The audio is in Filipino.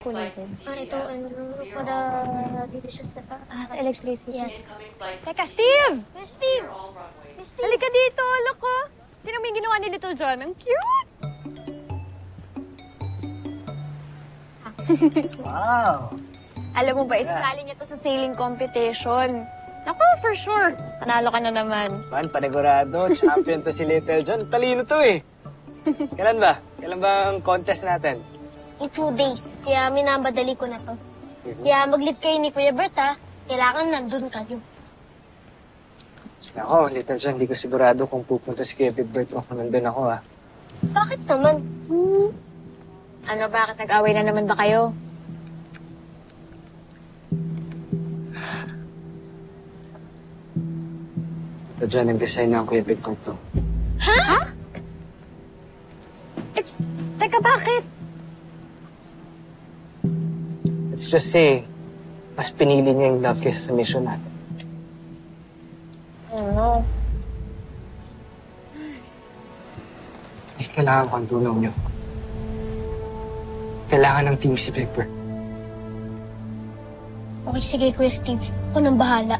kunin ko? Ito, para dito siya sa... Sa electricity? Yes. Teka, Steve! Yes, Steve! Halika dito, look ko. Tingnan mo yung ginawa ni Little John. Ang cute! Wow! Alam mo ba, isasali niya to sa sailing competition. Naku, for sure. Panalo ka na naman. Man, panigurado. Champion to si Little John. Talino to eh. Kailan ba? Kailan ba ang contest natin? In 2 days. Kaya minabadali ko na to. Kaya mag-leave kayo ni Kuya Bert, ha? Kailangan nandun kayo. Ako, Little John, hindi ko sigurado kung pupunta si Kuya Big Bert o kung nandun ako, ha? Bakit naman? Ano, bakit nag-away na naman ba kayo? Little John, nag-design na ang Kuya Big Bert to. Ha? Teka, bakit? Let's just say, mas pinili niya yung love kaysa sa mission natin. Ano? Mas kailangan ko ang tulong niyo. Kailangan ng team si Big Bert. Okay, sige, Kuya Steve. Ako nang bahala.